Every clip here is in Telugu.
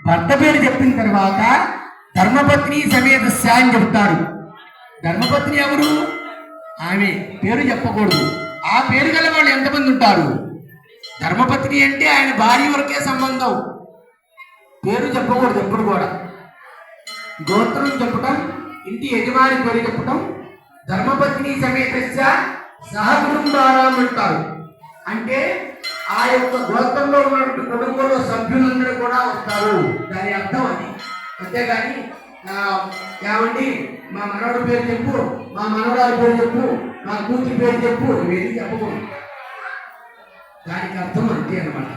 భర్త పేరు చెప్పిన తర్వాత ధర్మపత్ని సమేతస్య అని చెప్తారు. ధర్మపత్ని ఎవరు? ఆమె పేరు చెప్పకూడదు. ఆ పేరు గల వాళ్ళు ఎంతమంది ఉంటారు? ధర్మపత్ని అంటే ఆయన భార్య వరకే సంబంధం. పేరు చెప్పకూడదు ఎప్పుడు కూడా. గోత్రం చెప్పటం, ఇంటి యజమాని పేరు చెప్పటం. ధర్మపత్ని సమేతస్య సహకుటుంబారాం అంటారు. అంటే ఆ యొక్క గోత్రంలో ఉన్నటువంటి కుటుంబంలో సభ్యులందరూ కూడా వస్తారు, దాని అర్థం అది. అంతేగాని ఏమండి మా మనవడి పేరు చెప్పు, మా మనవరాలి పేరు చెప్పు, మా కూతురి పేరు చెప్పు, ఇవేది చెప్పకూడదు. దానికి అర్థం అంతే అన్నమాట.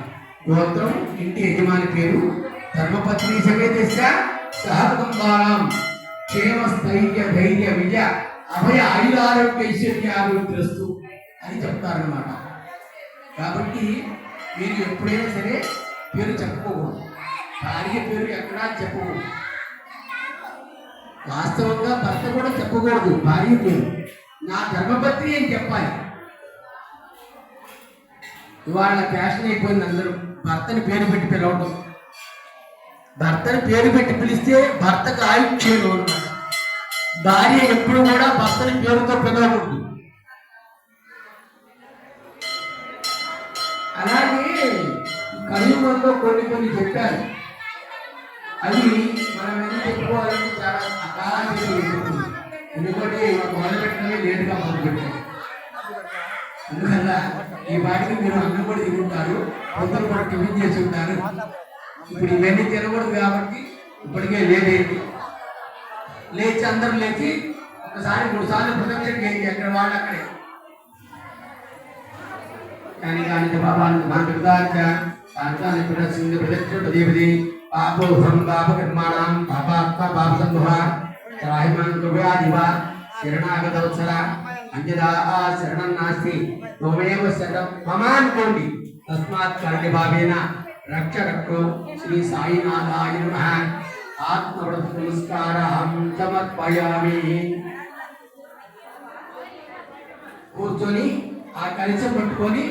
గోత్రం, ఇంటి యజమాని పేరు. ధర్మపత్ని సమేతస్య సహకుటుంబారాం క్షేమ స్థైర్య ధైర్య విజయ అభయ ఆయురారోగ్య ఐశ్వర్యాభివృద్ధిరస్తు అని చెప్తారన్నమాట. కాబట్టి మీరు ఎప్పుడైనా సరే పేరు చెప్పుకోకూడదు. భార్య పేరు ఎక్కడా చెప్పకూడదు. వాస్తవంగా భర్త కూడా చెప్పకూడదు భార్య పేరు. నా ధర్మపత్ని అని చెప్పాలి. ఇవాళ ఫ్యాషన్ అయిపోయింది, అందరూ భర్తని పేరు పెట్టి పిలవడం. భర్తని పేరు పెట్టి పిలిస్తే భర్తకు ఆయుక్షేయం అన్నమాట. భార్య ఎప్పుడు కూడా భర్తని పేరుతో పిలవకూడదు. అలాగే కలియుగంలో కొన్ని చెప్పారు. అవి మనం ఏం చెప్పుకోవాలంటే చాలా అకాలంగా ఉంటుంది. ఎందుకంటే మొదలుపెట్టడమే లేటుగా మొదలుపెట్టారు. అందువల్ల ఈ వాటికి మీరు అన్నం కూడా తింటారు, కొందరు కూడా టిఫిన్ చేసి ఉంటారు. ఇప్పుడు ఇవన్నీ తినకూడదు కాబట్టి ఇప్పటికే లేట్. లేచి అందరూ లేచి ఒకసారి 3 సార్లు ప్రదక్షిణ చేయండి, ఎక్కడ వాళ్ళు అక్కడే. కానీ బాబాను మాట్లాడుతాచ పార్థాన్ని ప్రదర్శించి ప్రదక్షిణపదేపది పాపోహం పాపకర్మాణం పాపాత్మ పాపసంభవ త్రాహిమాన్ కృపయాదివ శరణాగతవత్సల అంజదా శరణం నాస్తి త్వమేవ శరణం మమ అనుకోండి. తస్మాత్ కరణి భావేన రక్ష రక్షో శ్రీ సాయినాథాయ నమః. ఆత్మవృత నమస్కారం సమర్పయామి. కూర్చొని ఆ కలశం పట్టుకొని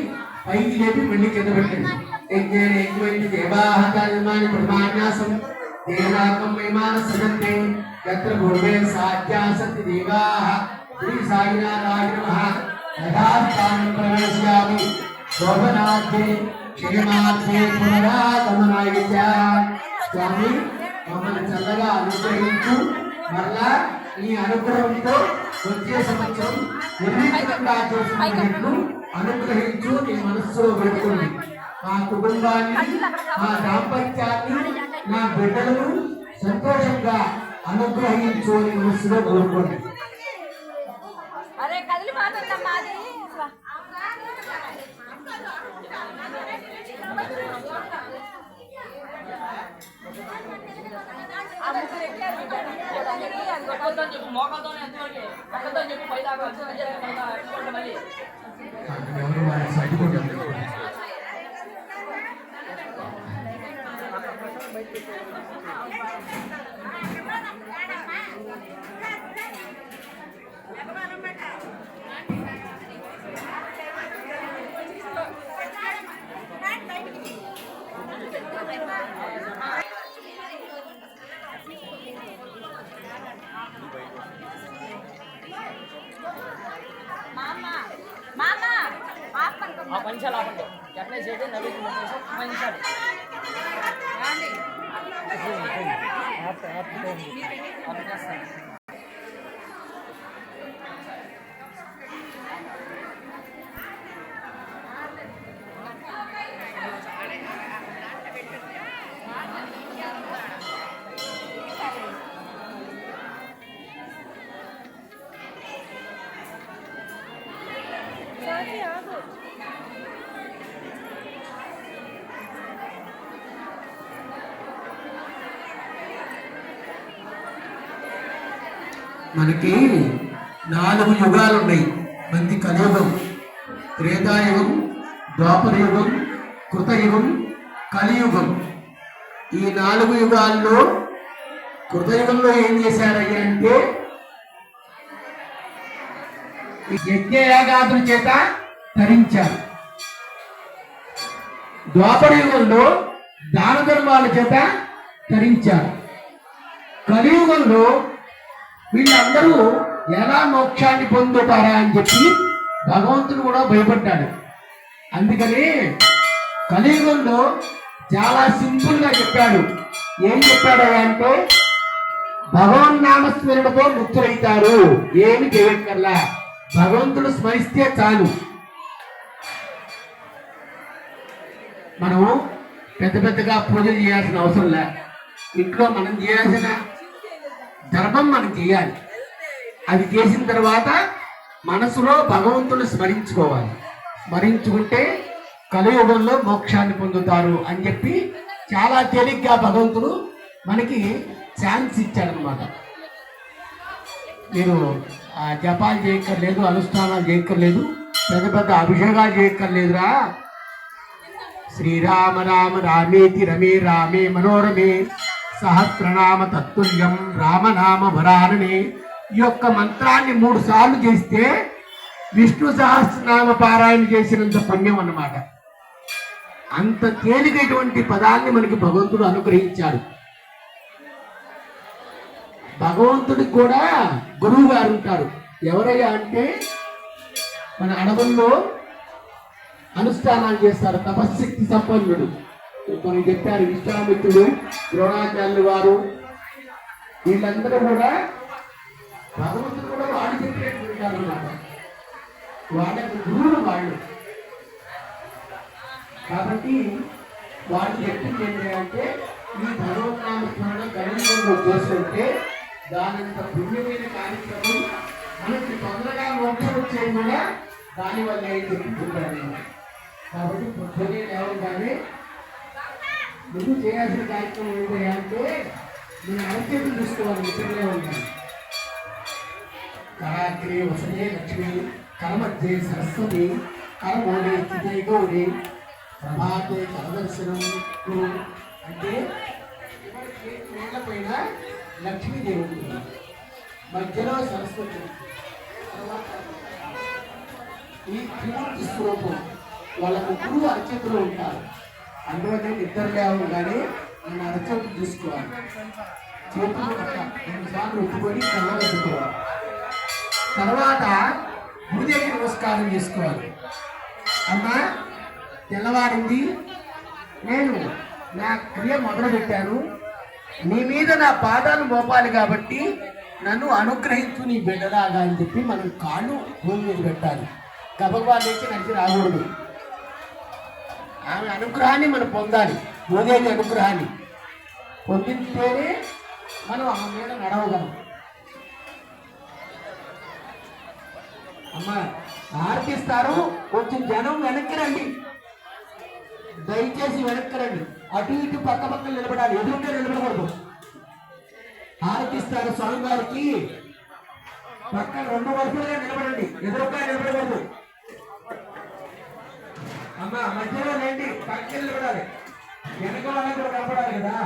పైకి లేపి మళ్ళీ కింద పెట్టండి. యజ్ఞేన ఎక్కువైంది దేవాహకార్యమాని ప్రమాణ్యాసం దేవాకం మహిమాన సదంతే యత్ర పూర్వే సాధ్యాసతి దేవాః శ్రీ సాయినాథాయ నమః. యథాస్థానం ప్రవేశయామి శోభనార్థే క్షేమార్థే పునరాగమనాయ చ. స్వామి మమ్మల్ని చల్లగా అనుగ్రహించు, మరలా నీ అనుగ్రహంతో వచ్చే సంవత్సరం నిర్విఘ్నంగా చేసినట్లు అనుగ్రహించు. నీ మనస్సులో పెట్టుకోండి. మా కుటుంబాన్ని, మా దాంపత్యాన్ని, నా బిడ్డలను సంతోషంగా అనుగ్రహించు అని మనస్సులో కోరుకోండి. पंचाल एट्ला नवी पंचाल మనకి 4 యుగాలు ఉన్నాయి. మనకి కలియుగం, త్రేతాయుగం, ద్వాపరయుగం, కృతయుగం, కలియుగం. ఈ 4 యుగాల్లో కృతయుగంలో ఏం చేశారయ్య అంటే యజ్ఞయాగాదుల చేత తరించారు. ద్వాపరయుగంలో దాన ధర్మాల చేత ధరించారు. కలియుగంలో వీళ్ళందరూ ఎలా మోక్షాన్ని పొందుతారా అని చెప్పి భగవంతుడు కూడా భయపడ్డాడు. అందుకని కలియుగంలో చాలా సింపుల్ గా చెప్పాడు. ఏం చెప్పాడు అంటే భగవన్నామస్మరణతో ముక్తులైతారు, ఏమి చేయక్కర్లా, భగవంతుడు స్మరిస్తే చాలు. మనం పెద్ద పెద్దగా పూజలు చేయాల్సిన అవసరం లే. ఇంట్లో మనం చేయాల్సిన ధర్మం మనం చేయాలి. అది చేసిన తర్వాత మనసులో భగవంతుని స్మరించుకోవాలి. స్మరించుకుంటే కలియుగంలో మోక్షాన్ని పొందుతారు అని చెప్పి చాలా తేలిగ్గా భగవంతుడు మనకి ఛాన్స్ ఇచ్చాడనమాట. మీరు జపాలు చేయక్కర్లేదు, అనుష్ఠానాలు చేయక్కర్లేదు, పెద్ద పెద్ద అభిషేకాలు చేయక్కర్లేదురా. శ్రీరామ రామ రామేతి రమే రామే మనోరమే సహస్రనామ తత్తుల్యం రామనామ వరాననే ఈ యొక్క మంత్రాన్ని 3 సార్లు చేస్తే విష్ణు సహస్రనామ పారాయణ చేసినంత పుణ్యం అన్నమాట. అంత తేలికైనటువంటి పదాన్ని మనకి భగవంతుడు అనుగ్రహించాడు. భగవంతుడికి కూడా గురువు గారు ఉంటారు. ఎవరయ్యా అంటే మన అడవుల్లో అనుష్ఠానాలు చేస్తారు. తపశక్తి సంపన్నుడు మనకి చెప్పారు. విశ్వామిత్రుడు, ద్రోణాచార్యులు వారు, వీళ్ళందరూ కూడా భగవంతుడు కూడా వాళ్ళు చెప్పేటువంటి అన్నమాట. వాళ్ళకి గురువులు వాళ్ళు. కాబట్టి వాళ్ళు చెప్పింది ఏంటంటే ఈ భగవన్నామ స్మరణ కలియుగంలో చేస్తుంటే దానంత పుణ్యమైన కార్యక్రమం మనకి తొందరగా మోక్షం వచ్చేది కూడా దానివల్ల ఏం చెప్పుకుంటారు. కాబట్టి పొద్దునే లేవగానే నువ్వు చేయాల్సిన కార్యక్రమం ఏంటంటే నేను అరచేతులు చూసుకోవాలి. ఇతరులే ఉంటాను. కరాగ్రే వసనే లక్ష్మి, కరమధ్యే సరస్వతి, కరమోడే చిదే గౌరీ, ప్రభాతే కరదర్శనం అంటే పైన లక్ష్మీదేవి ఉంటుంది, మధ్యలో సరస్వతి, ఈ త్రిమూర్తి స్వరూపం. వాళ్ళ ముగ్గురు అరచేతులు ఉంటారు. అందువల్ల ఇద్దరు లేవగానే నేను అరచేతులు చూసుకోవాలి. చేతులు 2 సార్లు ఒప్పుకొని కళ్ళగట్టుకోవాలి. తర్వాత భూదేవి నమస్కారం చేసుకోవాలి. అమ్మా తెల్లవారింది, నేను నా క్రియ మొదలు పెట్టాను, నీ మీద నా పాదాలు మోపాలి కాబట్టి నన్ను అనుగ్రహించు నీ బిడ్డలాగా అని చెప్పి మనం కాళ్ళు భూమి మీద పెట్టాలి. గబగబా లేచి నడిచి రాకూడదు. ఆమె అనుగ్రహాన్ని మనం పొందాలి. భూదేవి అనుగ్రహాన్ని పొందితేనే మనం ఆమె మీద నడవగలం. అమ్మా ఆర్తిస్తారు, కొంచెం జనం వెనక్కి రండి, దయచేసి వెనక్కి రండి. అటు ఇటు పక్క పక్కన నిలబడాలి, ఎదురుంటే నిలబడకూడదు. ఆర్తిస్తారు స్వామివారికి పక్కన 2 వరుసలుగా నిలబడండి, ఎదురుగా నిలబడకూడదు. అమ్మ మధ్యలో రండి, పక్కన నిలబడాలి, వెనక వాళ్ళని కూడా కనపడాలి కదా.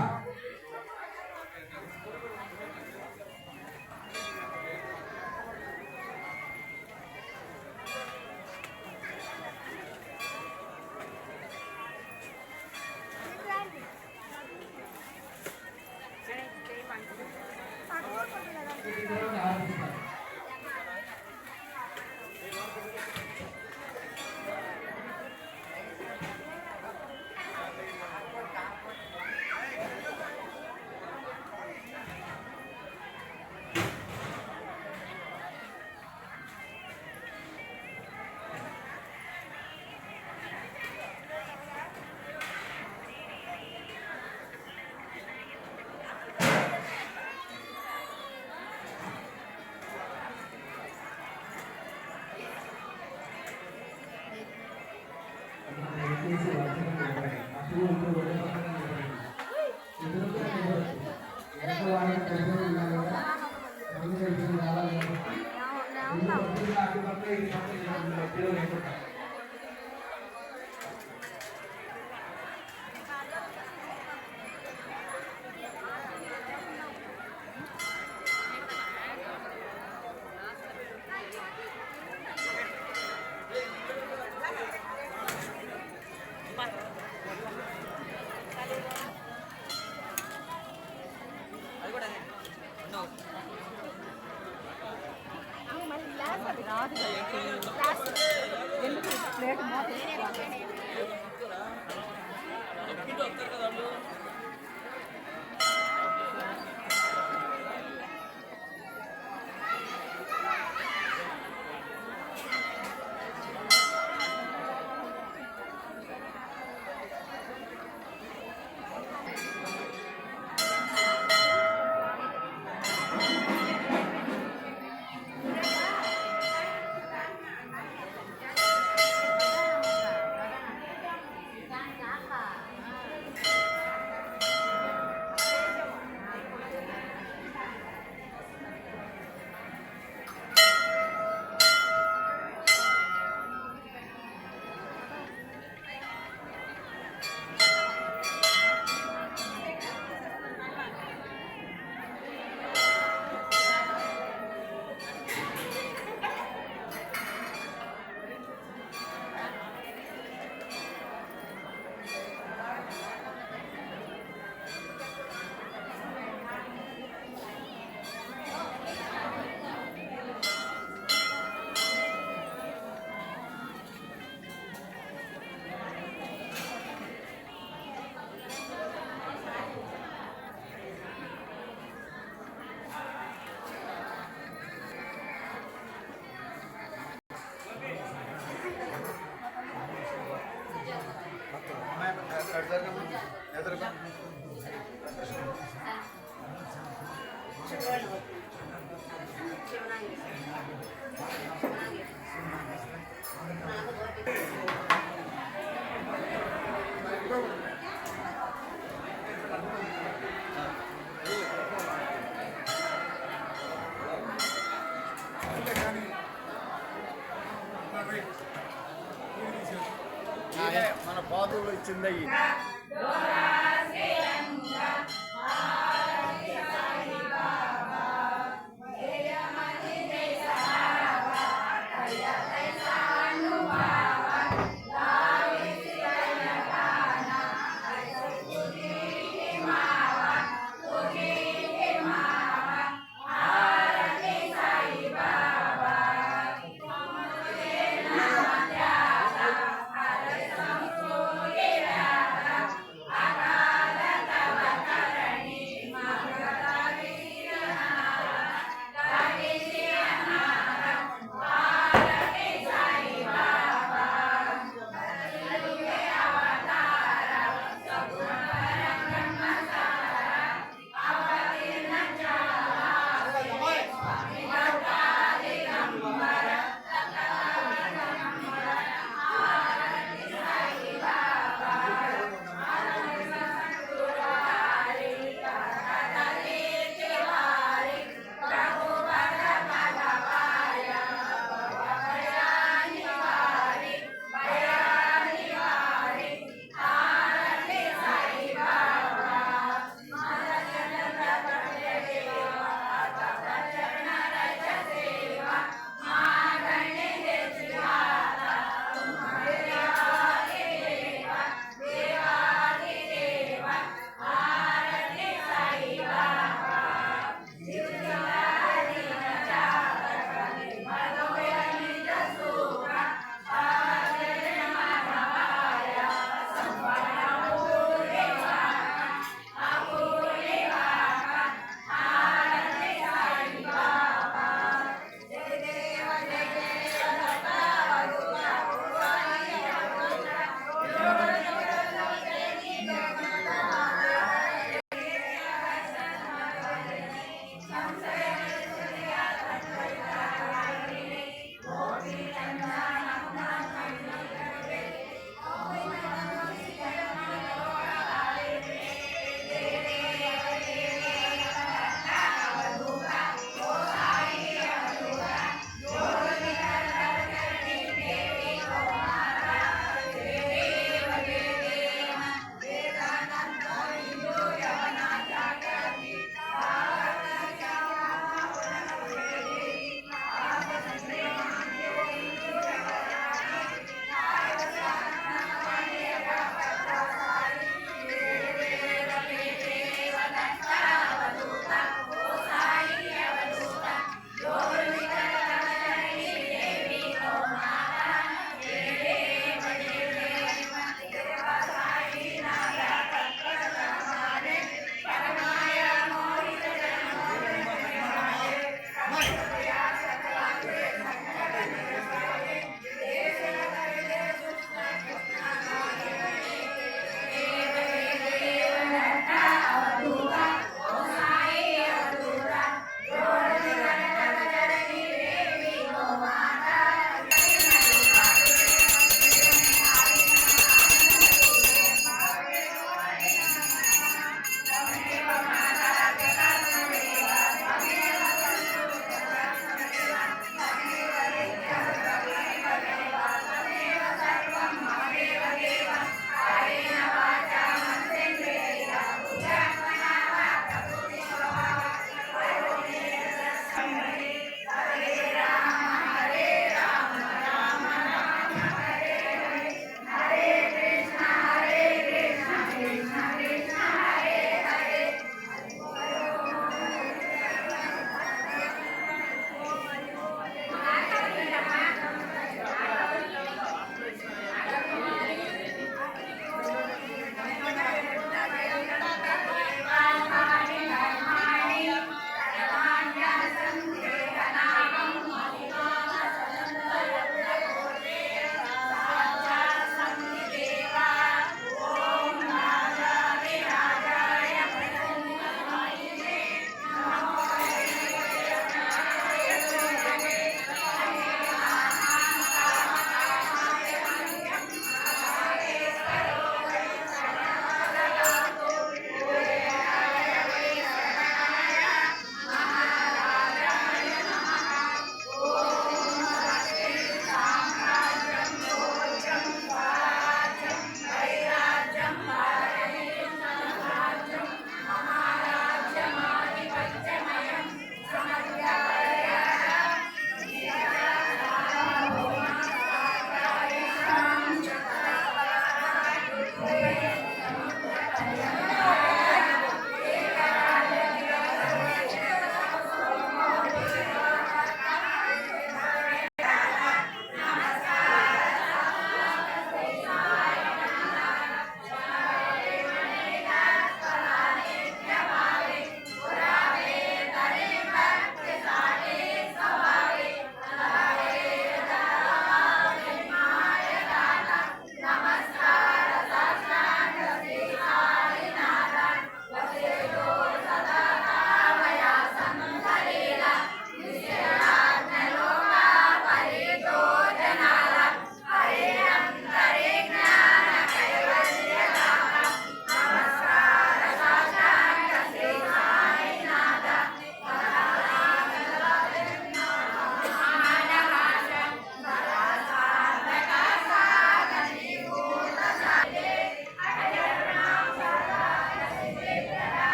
మన పాదులు ఇచ్చింది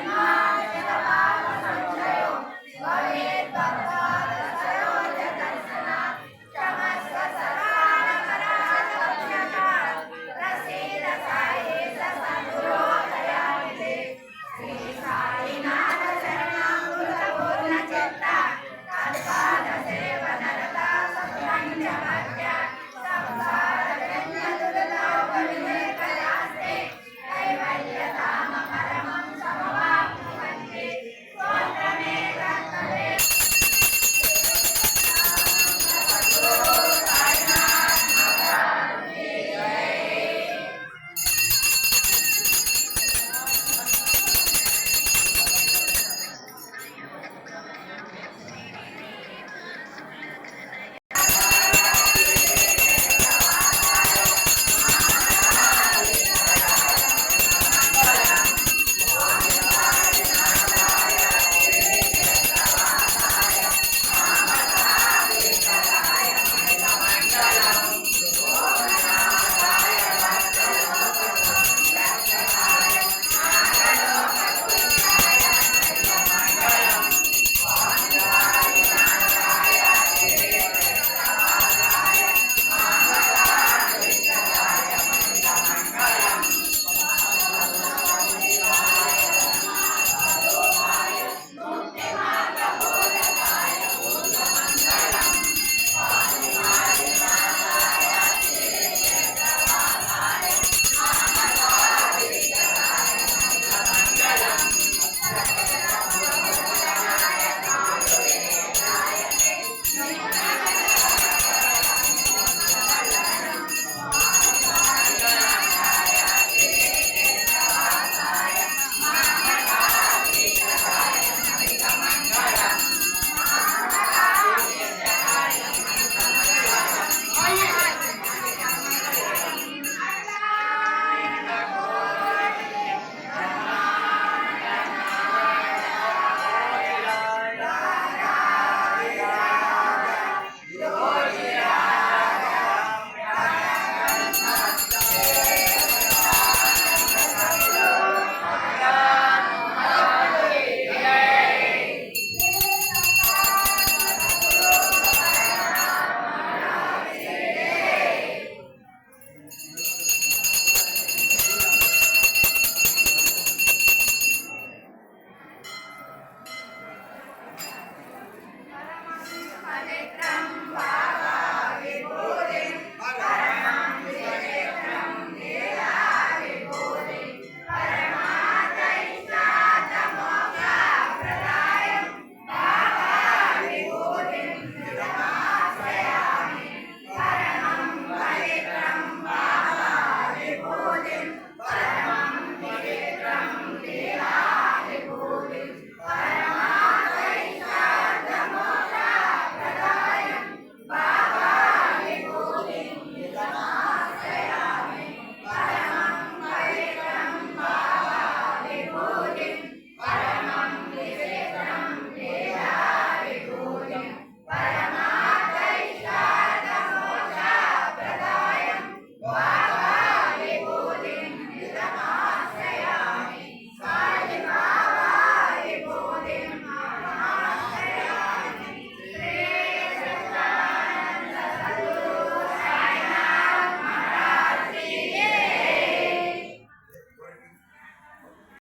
జై